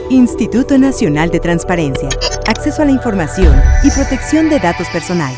Instituto Nacional de Transparencia, Acceso a la Información y Protección de Datos Personales.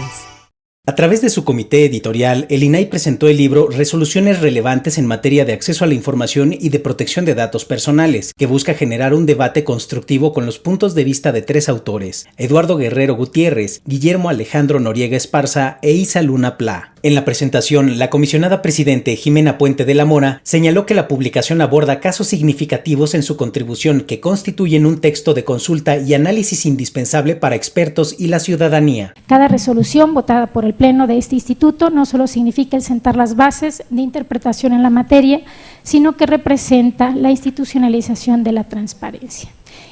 A través de su comité editorial, el INAI presentó el libro Resoluciones relevantes en materia de acceso a la información y de protección de datos personales, que busca generar un debate constructivo con los puntos de vista de 3 autores, Eduardo Guerrero Gutiérrez, Guillermo Alejandro Noriega Esparza e Isa Luna Pla. En la presentación, la comisionada presidente Jimena Puente de la Mora señaló que la publicación aborda casos significativos en su contribución que constituyen un texto de consulta y análisis indispensable para expertos y la ciudadanía. Cada resolución votada por el Pleno de este instituto no solo significa el sentar las bases de interpretación en la materia, sino que representa la institucionalización de la transparencia.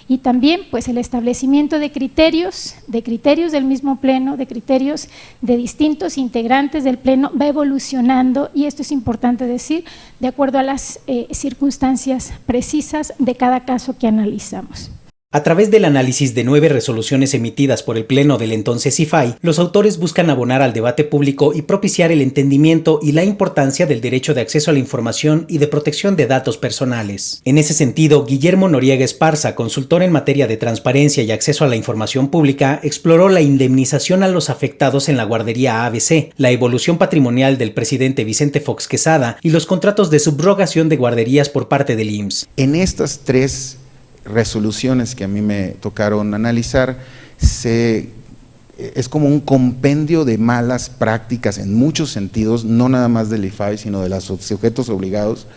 Y también pues el establecimiento de criterios del mismo Pleno, de criterios de distintos integrantes del Pleno, va evolucionando, y esto es importante decir, de acuerdo a las circunstancias precisas de cada caso que analizamos. A través del análisis de 9 resoluciones emitidas por el Pleno del entonces IFAI, los autores buscan abonar al debate público y propiciar el entendimiento y la importancia del derecho de acceso a la información y de protección de datos personales. En ese sentido, Guillermo Noriega Esparza, consultor en materia de transparencia y acceso a la información pública, exploró la indemnización a los afectados en la guardería ABC, la evolución patrimonial del presidente Vicente Fox Quesada y los contratos de subrogación de guarderías por parte del IMSS. En estas 3 resoluciones que a mí me tocaron analizar, es como un compendio de malas prácticas en muchos sentidos, no nada más del IFAI, sino de los sujetos obligados,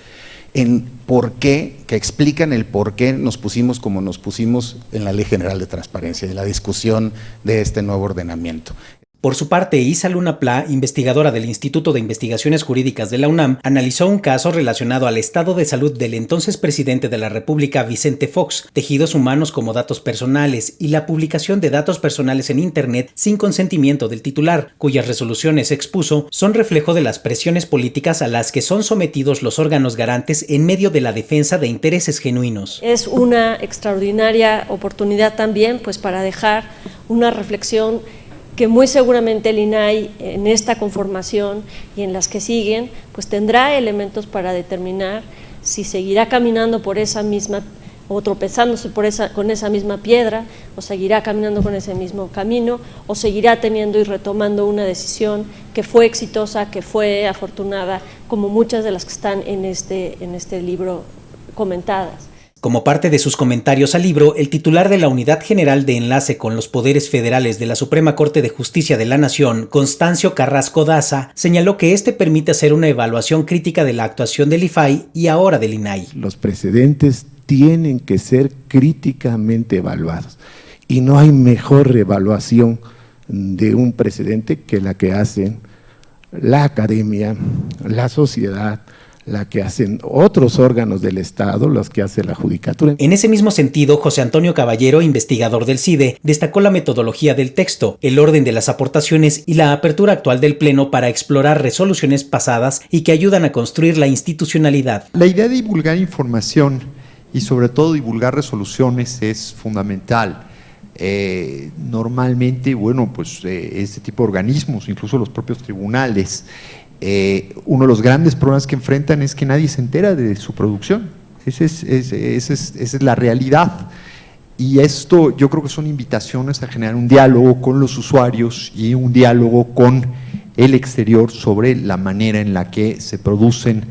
en por qué, que explican el por qué nos pusimos como nos pusimos en la Ley General de Transparencia, en la discusión de este nuevo ordenamiento. Por su parte, Isa Luna Pla, investigadora del Instituto de Investigaciones Jurídicas de la UNAM, analizó un caso relacionado al estado de salud del entonces presidente de la República, Vicente Fox, tejidos humanos como datos personales y la publicación de datos personales en Internet sin consentimiento del titular, cuyas resoluciones, expuso, son reflejo de las presiones políticas a las que son sometidos los órganos garantes en medio de la defensa de intereses genuinos. Es una extraordinaria oportunidad también pues, para dejar una reflexión que muy seguramente el INAI en esta conformación y en las que siguen, pues tendrá elementos para determinar si seguirá caminando por esa misma, o tropezándose con esa misma piedra, o seguirá caminando con ese mismo camino, o seguirá teniendo y retomando una decisión que fue exitosa, que fue afortunada, como muchas de las que están en este libro comentadas. Como parte de sus comentarios al libro, el titular de la Unidad General de Enlace con los Poderes Federales de la Suprema Corte de Justicia de la Nación, Constancio Carrasco Daza, señaló que permite hacer una evaluación crítica de la actuación del IFAI y ahora del INAI. Los precedentes tienen que ser críticamente evaluados y no hay mejor evaluación de un precedente que la que hacen la academia, la sociedad, la que hacen otros órganos del Estado, los que hace la Judicatura. En ese mismo sentido, José Antonio Caballero, investigador del CIDE, destacó la metodología del texto, el orden de las aportaciones y la apertura actual del Pleno para explorar resoluciones pasadas y que ayudan a construir la institucionalidad. La idea de divulgar información y sobre todo divulgar resoluciones es fundamental. Normalmente, bueno, pues este tipo de organismos, incluso los propios tribunales, uno de los grandes problemas que enfrentan es que nadie se entera de su producción. Esa es la realidad. Y esto yo creo que son invitaciones a generar un diálogo con los usuarios y un diálogo con el exterior sobre la manera en la que se producen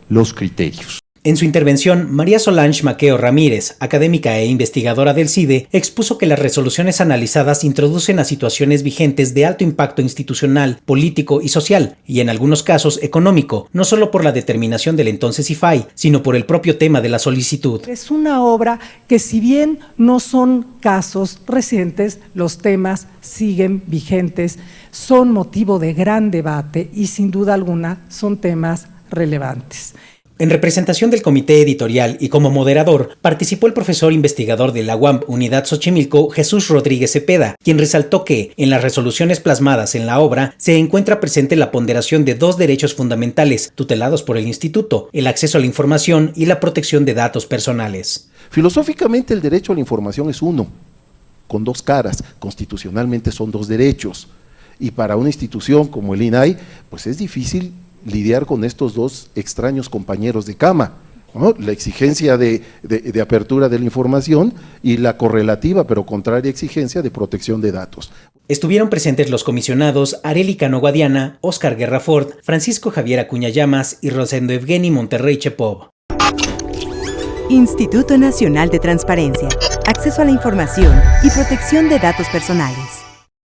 los criterios. En su intervención, María Solange Maqueo Ramírez, académica e investigadora del CIDE, expuso que las resoluciones analizadas introducen a situaciones vigentes de alto impacto institucional, político y social, y en algunos casos económico, no solo por la determinación del entonces IFAI, sino por el propio tema de la solicitud. Es una obra que, si bien no son casos recientes, los temas siguen vigentes, son motivo de gran debate y sin duda alguna son temas relevantes. En representación del comité editorial y como moderador, participó el profesor investigador de la UAM Unidad Xochimilco, Jesús Rodríguez Cepeda, quien resaltó que, en las resoluciones plasmadas en la obra, se encuentra presente la ponderación de 2 derechos fundamentales, tutelados por el Instituto, el acceso a la información y la protección de datos personales. Filosóficamente, el derecho a la información es uno, con 2 caras, constitucionalmente son 2 derechos, y para una institución como el INAI, pues es difícil lidiar con estos 2 extraños compañeros de cama. ¿no? La exigencia de apertura de la información y la correlativa pero contraria exigencia de protección de datos. Estuvieron presentes los comisionados Arely Cano Guadiana, Óscar Guerra Ford, Francisco Javier Acuña Llamas y Rosendo Evgeny Monterrey Chepov. Instituto Nacional de Transparencia, Acceso a la Información y Protección de Datos Personales.